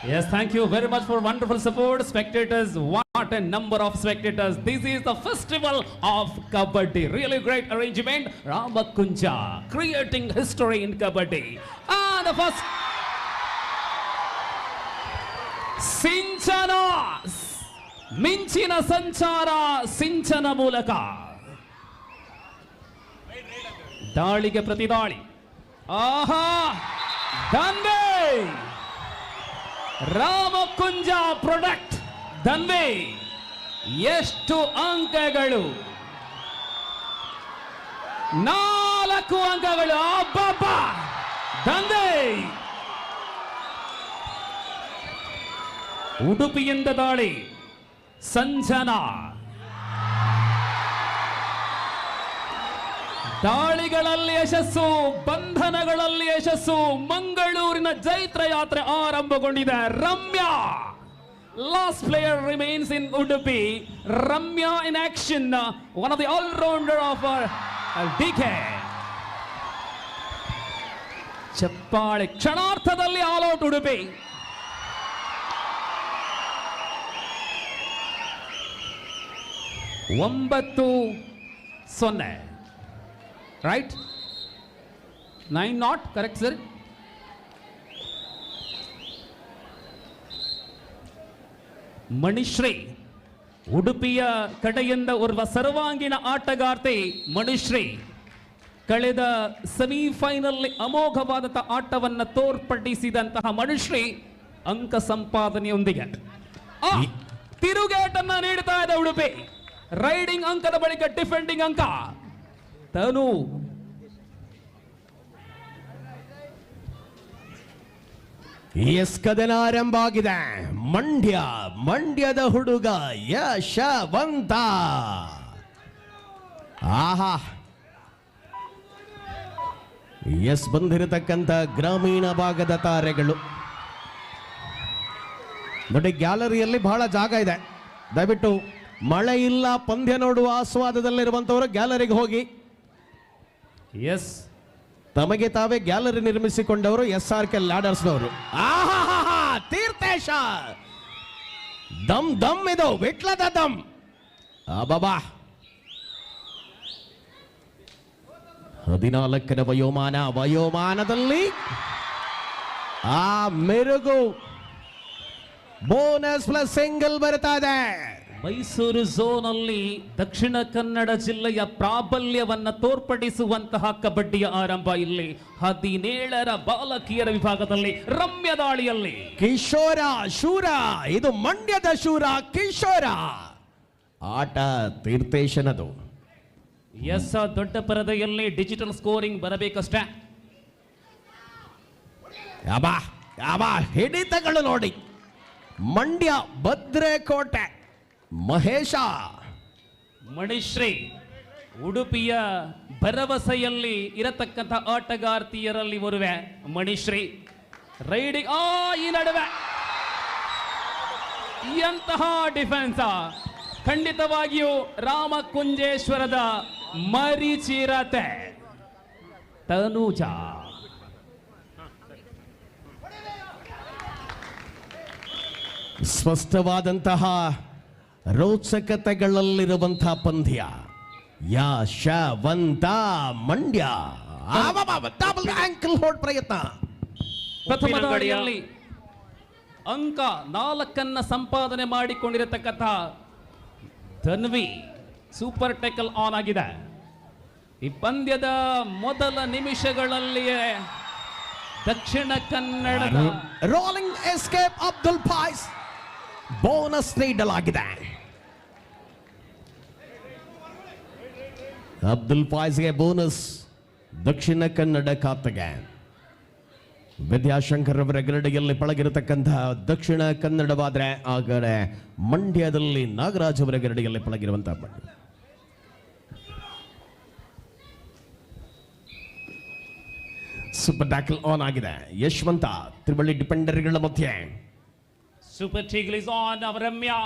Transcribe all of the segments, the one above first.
Yes, thank you very much for wonderful support. Spectators, what a number of spectators. This is the festival of Kabaddi. Really great arrangement. Ramakunja creating history in Kabaddi. And the first Sinchana Minchina Sanchara Sinchana Mulaka Dalige Pratidali. Aha! Danve! Ramakunja product Danve ಎಷ್ಟು ಅಂಕಗಳು 4 ಅಂಕಗಳು ಅಬ್ಬಬ್ಬ ದಂವೆ ಉಡುಪಿಯಿಂದ ದಾಳಿ ಸಂಜನಾ ದಾಳಿಗಳಲ್ಲಿ ಯಶಸ್ಸು ಬಂಧನಗಳಲ್ಲಿ ಯಶಸ್ಸು ಮಂಗಳೂರಿನ ಜೈತ್ರ ಯಾತ್ರೆ ಆರಂಭಗೊಂಡಿದೆ Ramya last player remains in Udupi Ramya in action one of the all rounder of DK ಚಪ್ಪಾಳೆ ಕ್ಷಣಾರ್ಥದಲ್ಲಿ ಆಲ್ ಔಟ್ ಉಡುಪಿ ಒಂಬತ್ತು 0 right 9 not correct sir ಮಣಿಶ್ರೀ ಉಡುಪಿಯ ಕಡೆಯಿಂದ ಓರ್ವ ಸರ್ವಾಂಗೀಣ ಆಟಗಾರ್ತಿ ಮಣಿಶ್ರೀ ಕಳೆದ ಸೆಮಿಫೈನಲ್ ಅಮೋಘವಾದಂತಹ ಆಟವನ್ನು ತೋರ್ಪಡಿಸಿದಂತಹ ಮಣಿಶ್ರೀ ಅಂಕ ಸಂಪಾದನೆಯೊಂದಿಗೆ ತಿರುಗೇಟನ್ನು ನೀಡುತ್ತಾ ಇದೆ ಉಡುಪಿ ರೈಡಿಂಗ್ ಅಂಕದ ಬಳಿಕ ಡಿಫೆಂಡಿಂಗ್ ಅಂಕ ತನು ಎಸ್ ಕದನ ಆರಂಭ ಆಗಿದೆ ಮಂಡ್ಯದ ಹುಡುಗ ಯಶವಂತ ಆಹಾ ಎಸ್ ಬಂದಿರತಕ್ಕಂಥ ಗ್ರಾಮೀಣ ಭಾಗದ ತಾರೆಗಳು ನೋಡಿ ಗ್ಯಾಲರಿಯಲ್ಲಿ ಬಹಳ ಜಾಗ ಇದೆ ದಯವಿಟ್ಟು ಮಳೆ ಇಲ್ಲ ಪಂದ್ಯ ನೋಡುವ ಆಸ್ವಾದದಲ್ಲಿರುವಂತವರು ಗ್ಯಾಲರಿಗೆ ಹೋಗಿ ಎಸ್ ತಮಗೆ ತಾವೇ ಗ್ಯಾಲರಿ ನಿರ್ಮಿಸಿಕೊಂಡವರು SRK ಲ್ಯಾಡರ್ಸ್ನವರು ತೀರ್ಥೇಶ ದಮ್ ಇದು ವಿಟ್ಲದ ದಮ್ ಬಾಬಾ 14ರ ವಯೋಮಾನದಲ್ಲಿ ಆ ಮೆರುಗು ಬೋನಸ್ ಪ್ಲಸ್ ಸಿಂಗಲ್ ಬರ್ತಾ ಇದೆ ಮೈಸೂರು ಝೋನ್ ಅಲ್ಲಿ ದಕ್ಷಿಣ ಕನ್ನಡ ಜಿಲ್ಲೆಯ ಪ್ರಾಬಲ್ಯವನ್ನ ತೋರ್ಪಡಿಸುವಂತಹ ಕಬಡ್ಡಿಯ ಆರಂಭ ಇಲ್ಲಿ 17ರ ಬಾಲಕಿಯರ ವಿಭಾಗದಲ್ಲಿ ರಮ್ಯ ದಾಳಿಯಲ್ಲಿ ಕಿಶೋರ ಶೂರ ಇದು ಮಂಡ್ಯದ ಶೂರ ಕಿಶೋರ ಆಟ ತೀರ್ಥೇಶನದು ಎಸ್ ದೊಡ್ಡ ಪರದೆಯಲ್ಲಿ ಡಿಜಿಟಲ್ ಸ್ಕೋರಿಂಗ್ ಬರಬೇಕಷ್ಟೇ ಹಿಡಿತಗಳು ನೋಡಿ ಮಂಡ್ಯ ಭದ್ರೇಕೋಟೆ ಮಹೇಶ ಮಣಿಶ್ರೀ ಉಡುಪಿಯ ಭರವಸೆಯಲ್ಲಿ ಇರತಕ್ಕಂಥ ಆಟಗಾರ್ತಿಯರಲ್ಲಿ ಬರುವೆ ಮಣಿಶ್ರೀ ರೈಡಿಂಗ್ ಈ ನಡುವೆ ಎಂತಹ ಡಿಫೆನ್ಸ್ ಖಂಡಿತವಾಗಿಯೂ ರಾಮಕುಂಜೇಶ್ವರದ ಮರಿಚಿರತೆ ತನುಜ ಸ್ಪಷ್ಟವಾದಂತಹ ರೋಚಕತೆಗಳಲ್ಲಿರುವಂತಹ ಪಂದ್ಯ ಯಶವಂತ ಮಂಡ್ಯ ಆಂಕಲ್ ಹೋಲ್ಡ್ ಪ್ರಯತ್ನ ಪ್ರಥಮ ದಾಳಿಯಲ್ಲಿ ಅಂಕ 4 ಸಂಪಾದನೆ ಮಾಡಿಕೊಂಡಿರತಕ್ಕಂಥ ಧನ್ವಿ ಸೂಪರ್ ಟೆಕಲ್ ಆನ್ ಆಗಿದೆ ಈ ಪಂದ್ಯದ ಮೊದಲ ನಿಮಿಷಗಳಲ್ಲಿಯೇ ದಕ್ಷಿಣ ಕನ್ನಡದ ರೋಲಿಂಗ್ ಎಸ್ಕೇಪ್ ಅಬ್ದುಲ್ ಫಾಯ್ಸ್ ಬೋನಸ್ ನೀಡಲಾಗಿದೆ ಅಬ್ದುಲ್ ಫಾಯ್ಸ್ಗೆ ಬೋನಸ್ ದಕ್ಷಿಣ ಕನ್ನಡ ಖಾತೆಗೆ ವಿದ್ಯಾಶಂಕರ್ ಅವರ ಗರಡಿಯಲ್ಲಿ ಪಳಗಿರತಕ್ಕಂತಹ ದಕ್ಷಿಣ ಕನ್ನಡವಾದರೆ ಆ ಕಡೆ ಮಂಡ್ಯದಲ್ಲಿ ನಾಗರಾಜ್ ಅವರ ಗರಡಿಯಲ್ಲಿ ಪಳಗಿರುವಂತಹ ಮಂಡ್ಯ ಸೂಪರ್ ಟ್ಯಾಕಲ್ ಆನ್ ಆಗಿದೆ ಯಶವಂತ ತ್ರಿಬಳಿ ಡಿಪೆಂಡರ್ಗಳ ಮಧ್ಯೆ super tackle is on Ramya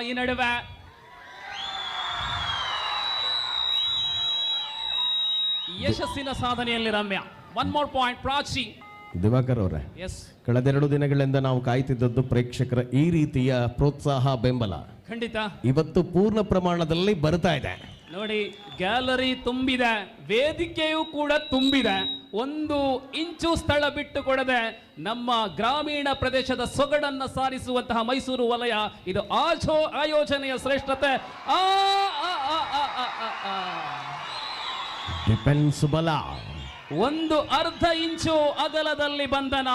ಈ ನಡುವೆ ಯಶಸ್ಸಿನ ಸಾಧನೆಯಲ್ಲಿ Ramya one more point Prachi Diwakar ಅವರೇ, ಎಸ್, ಕಳೆದೆರಡು ದಿನಗಳಿಂದ ನಾವು ಕಾಯ್ತಿದ್ದದ್ದು ಪ್ರೇಕ್ಷಕರ ಈ ರೀತಿಯ ಪ್ರೋತ್ಸಾಹ ಬೆಂಬಲ ಖಂಡಿತ ಇವತ್ತು ಪೂರ್ಣ ಪ್ರಮಾಣದಲ್ಲಿ ಬರ್ತಾ ಇದೆ. ನೋಡಿ, ಗ್ಯಾಲರಿ ತುಂಬಿದೆ, ವೇದಿಕೆಯೂ ಕೂಡ ತುಂಬಿದೆ. ಒಂದು ಇಂಚು ಸ್ಥಳ ಬಿಟ್ಟು ಕೊಡದೆ ನಮ್ಮ ಗ್ರಾಮೀಣ ಪ್ರದೇಶದ ಸೊಗಡನ್ನ ಸಾರಿಸುವಂತಹ ಮೈಸೂರು ವಲಯ ಇದು ಆಯೋಜನೆಯ ಶ್ರೇಷ್ಠತೆ. ಡಿಫೆನ್ಸ್ ಬಲ ಒಂದು ಅರ್ಧ ಇಂಚು ಅಗಲದಲ್ಲಿ ಬಂಧನ.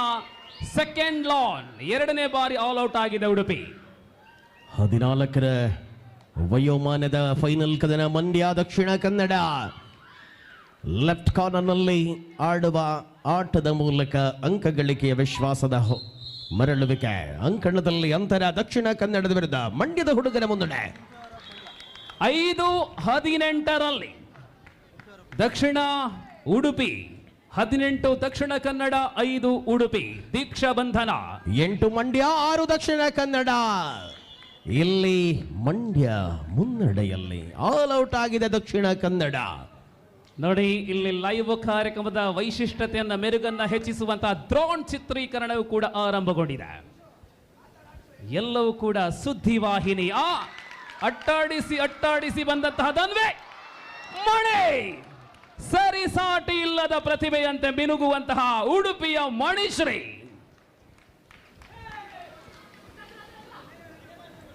ಸೆಕೆಂಡ್ ಲಾನ್, ಎರಡನೇ ಬಾರಿ ಆಲ್ ಔಟ್ ಆಗಿದೆ ಉಡುಪಿ. 14ರ ವಯೋಮಾನದ ಫೈನಲ್ ಕದನ ಮಂಡ್ಯ ದಕ್ಷಿಣ ಕನ್ನಡ. ಲೆಫ್ಟ್ ಕಾರ್ನರ್ನಲ್ಲಿ ಆಡುವ ಆಟದ ಮೂಲಕ ಅಂಕ ಗಳಿಕೆಯ ವಿಶ್ವಾಸದ ಮರಳುವಿಕೆ. ಅಂಕಣದಲ್ಲಿ ಅಂತರ ದಕ್ಷಿಣ ಕನ್ನಡದ ವಿರುದ್ಧ ಮಂಡ್ಯದ ಹುಡುಗರ ಮುನ್ನಡೆ. 5-18ರಲ್ಲಿ ದಕ್ಷಿಣ ಉಡುಪಿ, 18 ದಕ್ಷಿಣ ಕನ್ನಡ, 5 ಉಡುಪಿ. ದೀಕ್ಷಾ ಬಂಧನ. 8 ಮಂಡ್ಯ, 6 ದಕ್ಷಿಣ ಕನ್ನಡ. ಇಲ್ಲಿ ಮಂಡ್ಯ ಮುನ್ನಡೆಯಲ್ಲಿ ಆಲ್ ಔಟ್ ಆಗಿದೆ ದಕ್ಷಿಣ ಕನ್ನಡ. ನೋಡಿ, ಇಲ್ಲಿ ಲೈವ್ ಕಾರ್ಯಕ್ರಮದ ವೈಶಿಷ್ಟ್ಯತೆಯನ್ನ ಮೆರುಗನ್ನ ಹೆಚ್ಚಿಸುವಂತಹ ಡ್ರೋನ್ ಚಿತ್ರೀಕರಣವೂ ಕೂಡ ಆರಂಭಗೊಂಡಿದೆ. ಎಲ್ಲವೂ ಕೂಡ ಸುದ್ದಿವಾಹಿನಿ. ಅಟ್ಟಾಡಿಸಿ ಬಂದಂತಹ ದನ್ವೆ ಮಣೆ, ಸರಿಸಾಟಿ ಇಲ್ಲದ ಪ್ರತಿಭೆಯಂತೆ ಮಿನುಗುವಂತಹ ಉಡುಪಿಯ ಮಣಿಶ್ರೀ.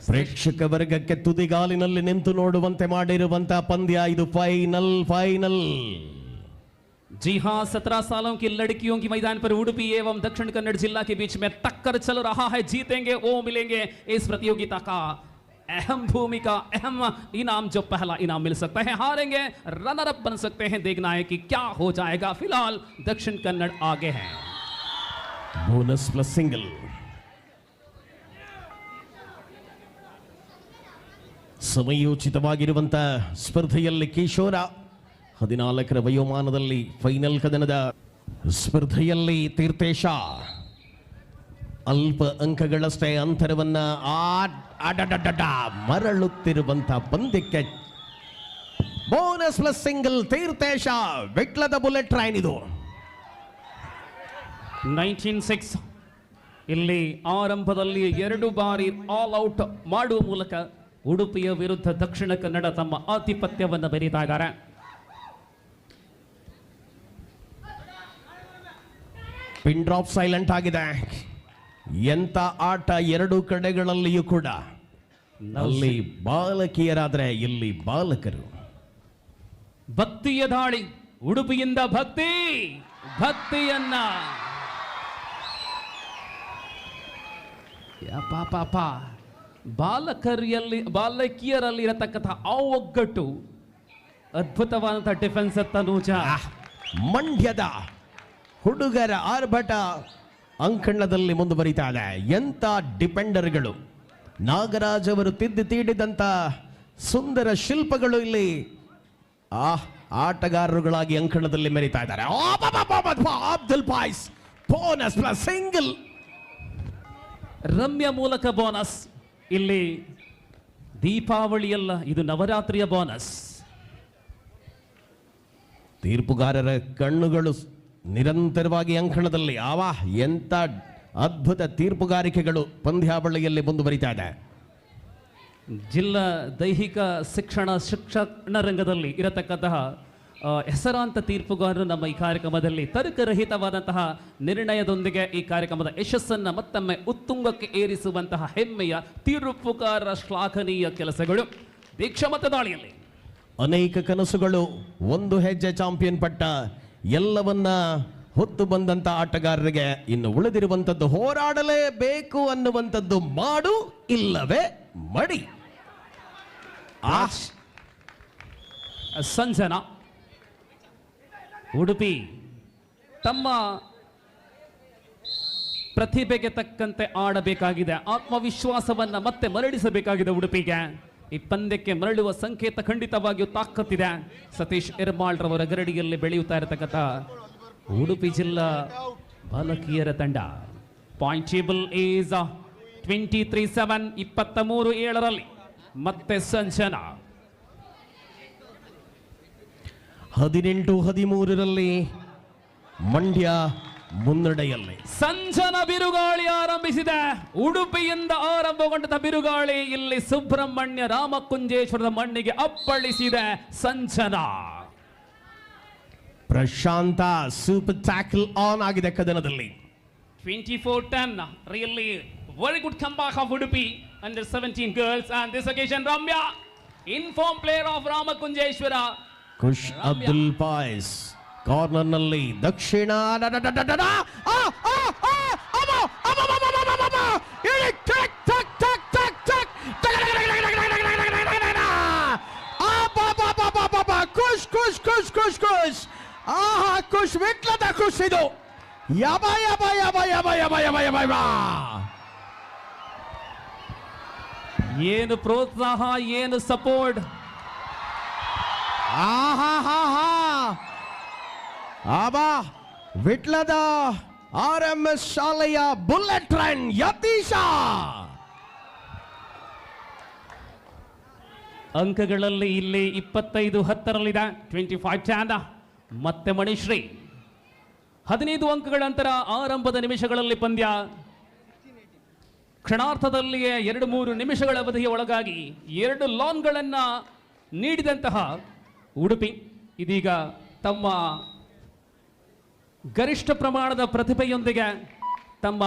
ಪ್ರೇಕ್ಷಕ ವರ್ಗಕ್ಕೆ ತುದಿಗಾಲಿನಲ್ಲಿ ನಿಂತು ನೋಡುವಂತೆ ಮಾಡಿರುವಂತಹ ಪಂದ್ಯ ಇದು. फाइनल जी हाँ, 17 सालों की लड़कियों की मैदान पर उडुपी एवं दक्षिण कन्नड़ जिला के बीच में टक्कर चल रहा है. जीतेंगे वो मिलेंगे. इस प्रतियोगिता का अहम भूमिका, अहम इनाम, जो पहला इनाम मिल सकता है, हारेंगे रनर अप बन सकते हैं. देखना है कि क्या हो जाएगा. फिलहाल दक्षिण कन्नड़ आगे है. Bonus plus single. ಸಮಯೋಚಿತವಾಗಿರುವಂತ ಸ್ಪರ್ಧೆಯಲ್ಲಿ ಕಿಶೋರ 14ರ ವಯೋಮಾನದಲ್ಲಿ ಫೈನಲ್ ಕದನದ ಸ್ಪರ್ಧೆಯಲ್ಲಿ ತೀರ್ಥೇಶ ಅಲ್ಪ ಅಂಕಗಳಷ್ಟೇ ಅಂತರವನ್ನ ಮರಳುತ್ತಿರುವಂತ ಪಂದ್ಯಕ್ಕೆ ಬೋನಸ್ ಪ್ಲಸ್ ಸಿಂಗಲ್. ತೀರ್ಥೇಶ ವಿಟ್ಲದ ಬುಲೆಟ್ ಟ್ರೈನ್ ಇದು. 19-6 ಇಲ್ಲಿ ಆರಂಭದಲ್ಲಿ 2 ಬಾರಿ ಆಲ್ ಔಟ್ ಮಾಡುವ ಮೂಲಕ ಉಡುಪಿಯ ವಿರುದ್ಧ ದಕ್ಷಿಣ ಕನ್ನಡ ತಮ್ಮ ಆಧಿಪತ್ಯವನ್ನು ಬೆರೀತಾ ಇದ್ದಾರೆ. ಪಿನ್ ಡ್ರಾಪ್ ಸೈಲೆಂಟ್ ಆಗಿದೆ. ಎಂತ ಆಟ ಎರಡು ಕಡೆಗಳಲ್ಲಿಯೂ ಕೂಡ. ಅಲ್ಲಿ ಬಾಲಕಿಯರಾದ್ರೆ ಇಲ್ಲಿ ಬಾಲಕರು. ಭಕ್ತಿಯ ದಾಳಿ, ಉಡುಪಿಯಿಂದ ಭಕ್ತಿಯನ್ನ ಪಾಪ ಬಾಲಕಿಯರಲ್ಲಿ ಇರತಕ್ಕಂತಹ ಆ ಒಗ್ಗಟ್ಟು, ಅದ್ಭುತವಾದಂತಹ ಡಿಫೆನ್ಸ್. ತನೂಜ, ಮಂಡ್ಯದ ಹುಡುಗರ ಆರ್ಭಟ ಅಂಕಣದಲ್ಲಿ ಮುಂದುವರಿತಾ ಇದೆ. ಎಂತ ಡಿಪೆಂಡರ್ಗಳು. ನಾಗರಾಜ್ ಅವರು ತೀಡಿದಂತ ಸುಂದರ ಶಿಲ್ಪಗಳು ಇಲ್ಲಿ ಆಟಗಾರರುಗಳಾಗಿ ಅಂಕಣದಲ್ಲಿ ಮೆರಿತಾ ಇದ್ದಾರೆ. Abdul Pais bonus plus single. Ramya ಮೂಲಕ ಬೋನಸ್. ಇಲ್ಲಿ ದೀಪಾವಳಿಯಲ್ಲ, ಇದು ನವರಾತ್ರಿಯ ಬೋನಸ್. ತೀರ್ಪುಗಾರರ ಕಣ್ಣುಗಳು ನಿರಂತರವಾಗಿ ಅಂಕಣದಲ್ಲಿ. ಎಂತ ಅದ್ಭುತ ತೀರ್ಪುಗಾರಿಕೆಗಳು ಪಂದ್ಯಾವಳಿಯಲ್ಲಿ ಮುಂದುವರಿತಾ ಇದೆ. ಜಿಲ್ಲಾ ದೈಹಿಕ ಶಿಕ್ಷಣ ರಂಗದಲ್ಲಿ ಇರತಕ್ಕಂತಹ ಹೆಸರಾಂತ ತೀರ್ಪುಗಾರರು ನಮ್ಮ ಈ ಕಾರ್ಯಕ್ರಮದಲ್ಲಿ ತರ್ಕರಹಿತವಾದಂತಹ ನಿರ್ಣಯದೊಂದಿಗೆ ಈ ಕಾರ್ಯಕ್ರಮದ ಯಶಸ್ಸನ್ನು ಮತ್ತೊಮ್ಮೆ ಉತ್ತುಂಗಕ್ಕೆ ಏರಿಸುವಂತಹ ಹೆಮ್ಮೆಯ ತೀರ್ಪುಗಾರರ ಶ್ಲಾಘನೀಯ ಕೆಲಸಗಳು. ದೀಕ್ಷಾ ಮತದಾಳಿಯಲ್ಲಿ ಅನೇಕ ಕನಸುಗಳು, ಒಂದು ಹೆಜ್ಜೆ ಚಾಂಪಿಯನ್ ಪಟ್ಟ, ಎಲ್ಲವನ್ನ ಹೊತ್ತು ಬಂದಂತ ಆಟಗಾರರಿಗೆ ಇನ್ನು ಉಳಿದಿರುವಂತದ್ದು ಹೋರಾಡಲೇಬೇಕು ಅನ್ನುವಂಥದ್ದು ಮಾಡು ಇಲ್ಲವೇ ಮಡಿ. ಸಂಜನಾ, ಉಡುಪಿ ತಮ್ಮ ಪ್ರತಿಭೆಗೆ ತಕ್ಕಂತೆ ಆಡಬೇಕಾಗಿದೆ. ಆತ್ಮವಿಶ್ವಾಸವನ್ನ ಮತ್ತೆ ಮರಳಿಸಬೇಕಾಗಿದೆ ಉಡುಪಿಗೆ. ಈ ಪಂದ್ಯಕ್ಕೆ ಮರಳುವ ಸಂಕೇತ ಖಂಡಿತವಾಗಿಯೂ ತಾಕತ್ತಿದೆ. ಸತೀಶ್ ಇರ್ಮಾಳ್ರವರ ಗರಡಿಯಲ್ಲಿ ಬೆಳೆಯುತ್ತಾ ಇರತಕ್ಕಂಥ ಉಡುಪಿ ಜಿಲ್ಲಾ ಬಾಲಕಿಯರ ತಂಡ. ಪಾಯಿಂಟ್ ಟೇಬಲ್ ಈಸ್ 23-7, 23-7ರಲ್ಲಿ ಮತ್ತೆ ಸಂಜನಾ. 18-13ರಲ್ಲಿ ಮಂಡ್ಯ ಮುನ್ನಡೆಯಲ್ಲಿ. ಸಂಜನ ಬಿರುಗಾಳಿ ಆರಂಭಿಸಿದೆ. ಉಡುಪಿಯಿಂದ ಆರಂಭಗೊಂಡ ಬಿರುಗಾಳಿ ಇಲ್ಲಿ ಸುಬ್ರಹ್ಮಣ್ಯ ರಾಮಕುಂಜೇಶ್ವರದ ಮಣ್ಣಿಗೆ ಅಪ್ಪಳಿಸಿದೆ. ಸಂಜನ ಪ್ರಶಾಂತ ಸೂಪರ್ ಟ್ಯಾಕಲ್ ಆನ್ ಆಗಿದೆ ಕದನದಲ್ಲಿ. 24-10, really very good comeback of Udupi under 17 girls, and this occasion Ramya, informed player of Ramakunjeshwara. Khush Abdul Pais corner ನಲ್ಲಿ ದಕ್ಷಿಣ ಖುಷ್ ಖುಷ್ ಖುಷ್ ಖುಷ್ ಖುಷ್ ಆಹಾ ಖುಷ್ ವಿಟ್ಲದ ಖುಷ್ ಇದು ಯಬ ಯಬ ಯಬ ಯಬ ಯಬ ಯಬ ಯಬ ಯಬ. ಏನು ಪ್ರೋತ್ಸಾಹ, ಏನು ಸಪೋರ್ಟ್. ಆಹಾ ಹಾ ಹಾ ಆಬಾ ವಿಟ್ಲದ RMS ಶಾಲೆಯ ಬುಲೆಟ್ ಟ್ರೈನ್ ಯತೀಶ. ಅಂಕಗಳಲ್ಲಿ ಇಲ್ಲಿ 25-10ರಲ್ಲಿದೆ. 25-10 ಮತ್ತೆ ಮಣಿಶ್ರೀ 15 ಅಂಕಗಳ ನಂತರ ಆರಂಭದ ನಿಮಿಷಗಳಲ್ಲಿ ಪಂದ್ಯ. ಕ್ಷಣಾರ್ಥದಲ್ಲಿಯೇ 2-3 ನಿಮಿಷಗಳ ಅವಧಿಯ ಒಳಗಾಗಿ 2 ಲಾನ್ಗಳನ್ನ ನೀಡಿದಂತಹ ಉಡುಪಿ ಇದೀಗ ತಮ್ಮ ಗರಿಷ್ಠ ಪ್ರಮಾಣದ ಪ್ರತಿಭೆಯೊಂದಿಗೆ ತಮ್ಮ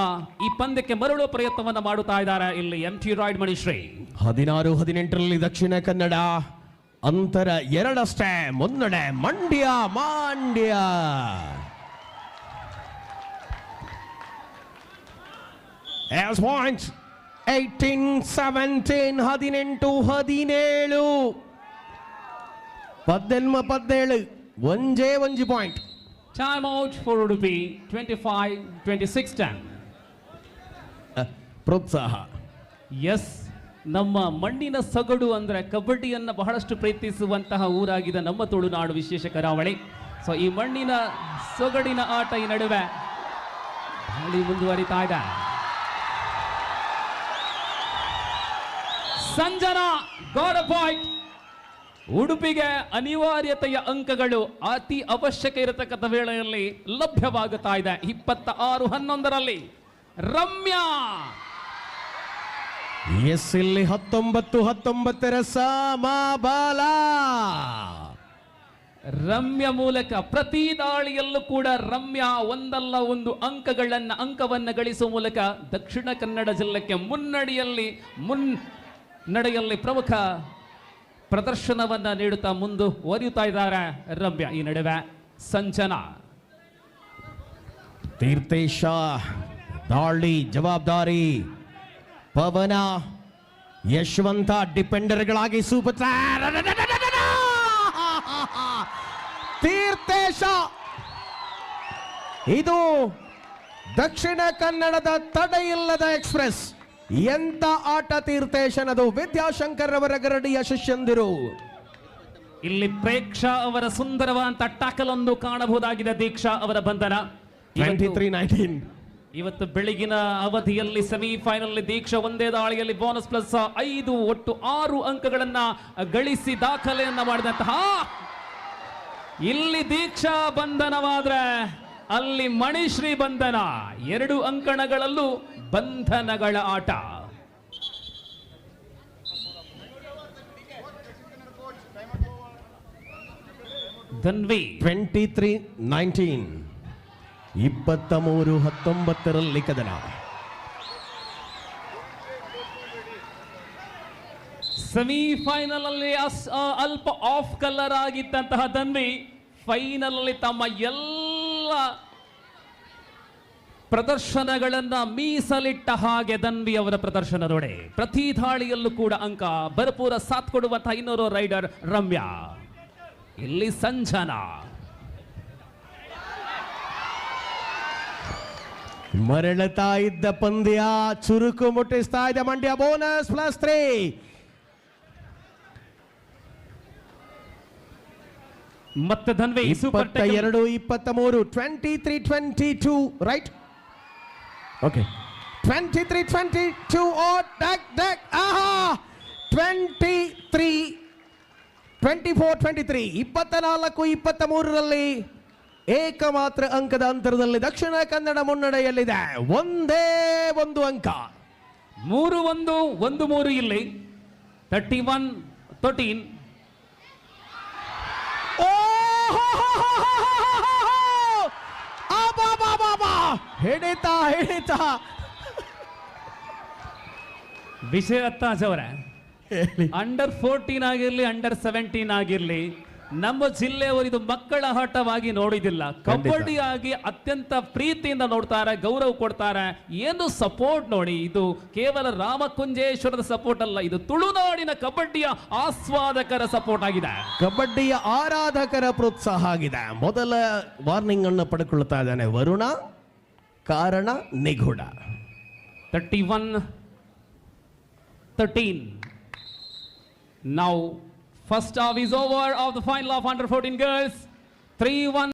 ಈ ಪಂದ್ಯಕ್ಕೆ ಮರಳುವ ಪ್ರಯತ್ನವನ್ನು ಮಾಡುತ್ತಾ ಇದ್ದಾರೆ. ಇಲ್ಲಿ MT ರಾಯ್ಡ್ ಮಣಿಶ್ರೀ 16-18ರಲ್ಲಿ ದಕ್ಷಿಣ ಕನ್ನಡ, ಅಂತರ 2 ಮುನ್ನಡೆ ಮಂಡ್ಯ. ಮಾಂಡ್ಯ as points 18-17 18-17 17 ಒಂಜೇ point. Time out for Udupi. 25-26-10 ಪ್ರೋತ್ಸಾಹ. ಎಸ್, ನಮ್ಮ ಮಣ್ಣಿನ ಸೊಗಡು ಅಂದರೆ ಕಬಡ್ಡಿಯನ್ನು ಬಹಳಷ್ಟು ಪ್ರೀತಿಸುವಂತಹ ಊರಾಗಿದೆ ನಮ್ಮ ತುಳುನಾಡು, ವಿಶೇಷ ಕರಾವಳಿ. ಸೊ ಈ ಮಣ್ಣಿನ ಸೊಗಡಿನ ಆಟ ಈ ನಡುವೆ ಮುಂದುವರಿತಾ ಇದೆ. Sanjana got a point. ಉಡುಪಿಗೆ ಅನಿವಾರ್ಯತೆಯ ಅಂಕಗಳು ಅತಿ ಅವಶ್ಯಕ ಇರತಕ್ಕಂಥ ವೇಳೆಯಲ್ಲಿ ಲಭ್ಯವಾಗುತ್ತಾ ಇದೆ. 26-11ರಲ್ಲಿ ರಮ್ಯಾ ಎಸ್ ಇಲ್ಲಿ 19-19 ಸಮಬಲ. ರಮ್ಯ ಮೂಲಕ ಪ್ರತಿ ದಾಳಿಯಲ್ಲೂ ಕೂಡ ರಮ್ಯಾ ಒಂದಲ್ಲ ಒಂದು ಅಂಕವನ್ನ ಗಳಿಸುವ ಮೂಲಕ ದಕ್ಷಿಣ ಕನ್ನಡ ಜಿಲ್ಲೆಗೆ ಮುನ್ನಡೆಯಲ್ಲಿ ಪ್ರಮುಖ ಪ್ರದರ್ಶನವನ್ನ ನೀಡುತ್ತಾ ಮುಂದುವರಿಯುತ್ತಾ ಇದ್ದಾರೆ ರಮ್ಯಾ. ಈ ನಡುವೆ ಸಂಜನಾ, ತೀರ್ಥೇಶ ದಾಳಿ ಜವಾಬ್ದಾರಿ ಪವನ, ಯಶವಂತ ಡಿಪೆಂಡರ್ಗಳಾಗಿ ಸೂಪರ್ ತೀರ್ಥೇಶ. ಇದು ದಕ್ಷಿಣ ಕನ್ನಡದ ತಡೆಯಿಲ್ಲದ ಎಕ್ಸ್ಪ್ರೆಸ್. ಎಂತ ಆಟ ತೀರ್ಥೇಶನದು. ವಿದ್ಯಾಶಂಕರ್ ಅವರ ಗರಡಿಯ ಶಿಷ್ಯಂದಿರು. ಇಲ್ಲಿ ಪ್ರೇಕ್ಷಾ ಅವರ ಸುಂದರವಾದಂತ ಟ್ಯಾಕಲ್ ಒಂದು ಕಾಣಬಹುದಾಗಿದೆ. ದೀಕ್ಷಾ ಅವರ ಬಂಧನ. 23-19 ಇವತ್ತು ಬೆಳಗಿನ ಅವಧಿಯಲ್ಲಿ ಸೆಮಿಫೈನಲ್ ದೀಕ್ಷಾ ಒಂದೇ ದಾಳಿಯಲ್ಲಿ ಬೋನಸ್ ಪ್ಲಸ್ 5 ಒಟ್ಟು 6 ಅಂಕಗಳನ್ನ ಗಳಿಸಿ ದಾಖಲೆಯನ್ನ ಮಾಡಿದಂತಹ ಇಲ್ಲಿ ದೀಕ್ಷಾ ಬಂಧನವಾದ್ರೆ ಅಲ್ಲಿ ಮಣಿಶ್ರೀ ಬಂಧನ. 2 ಅಂಕಣಗಳಲ್ಲೂ ಬಂಧನಗಳ ಆಟ. ಧನ್ವಿ 23-19 23-19ರಲ್ಲಿ ಕದನ. ಸೆಮಿಫೈನಲ್ ಅಲ್ಲಿ ಅಲ್ಪ ಆಫ್ ಕಲರ್ ಆಗಿದ್ದಂತಹ ಧನ್ವಿ ಫೈನಲ್ ಅಲ್ಲಿ ತಮ್ಮ ಎಲ್ಲ ಪ್ರದರ್ಶನಗಳನ್ನ ಮೀಸಲಿಟ್ಟ ಹಾಗೆ ಧನ್ವಿ ಅವರ ಪ್ರದರ್ಶನ ನೋಡಿ. ಪ್ರತಿ ದಾಳಿಯಲ್ಲೂ ಕೂಡ ಅಂಕ ಭರಪೂರ ಸಾಥ್ ಕೊಡುವಂತಹ ಇನ್ನೊರು ರೈಡರ್ ರಮ್ಯಾ. ಇಲ್ಲಿ ಸಂಜನಾ ಮರಳುತ್ತಾ ಇದ್ದ ಪಂದ್ಯ ಚುರುಕು ಮುಟ್ಟಿಸ್ತಾ ಇದೆ ಮಂಡ್ಯ. Bonus plus 3. ಮತ್ತೆ ಧನ್ವಿ 22-23 23-22 ರೈಟ್. ಓಕೆ 23-22 ಆಹಾ 24-23 24-23ರಲ್ಲಿ ಏಕಮಾತ್ರ ಅಂಕದ ಅಂತರದಲ್ಲಿ ದಕ್ಷಿಣ ಕನ್ನಡ ಮುನ್ನಡೆಯಲ್ಲಿದೆ. ಒಂದೇ ಒಂದು ಅಂಕ. 3-1 ಇಲ್ಲಿ 31-13. ಹಿಡಿತ ವಿಷಯ ಅತ್ತಾಜ್ ಅವರ ಅಂಡರ್ 14 ಆಗಿರ್ಲಿ ಅಂಡರ್ 17 ಆಗಿರ್ಲಿ ನಮ್ಮ ಜಿಲ್ಲೆಯವರು ಇದು ಮಕ್ಕಳ ಆಟವಾಗಿ ನೋಡಿದಿಲ್ಲ. ಕಬಡ್ಡಿ ಆಗಿ ಅತ್ಯಂತ ಪ್ರೀತಿಯಿಂದ ನೋಡ್ತಾರೆ, ಗೌರವ ಕೊಡ್ತಾರೆ. ಏನು ಸಪೋರ್ಟ್ ನೋಡಿ, ಇದು ಕೇವಲ ರಾಮಕುಂಜೇಶ್ವರದ ಸಪೋರ್ಟ್ ಅಲ್ಲ, ಇದು ತುಳುನಾಡಿನ ಕಬಡ್ಡಿಯ ಆಸ್ವಾದಕರ ಸಪೋರ್ಟ್ ಆಗಿದೆ, ಕಬಡ್ಡಿಯ ಆರಾಧಕರ ಪ್ರೋತ್ಸಾಹ ಆಗಿದೆ. ಮೊದಲ ವಾರ್ನಿಂಗ್ ಅನ್ನು ಪಡೆದುಕೊಳ್ಳುತ್ತಾ ಇದ್ದಾನೆ ವರುಣ, ಕಾರಣ ನಿಗೂಢ. 31-13. Now first half is over of the final of under 14 girls. 3-1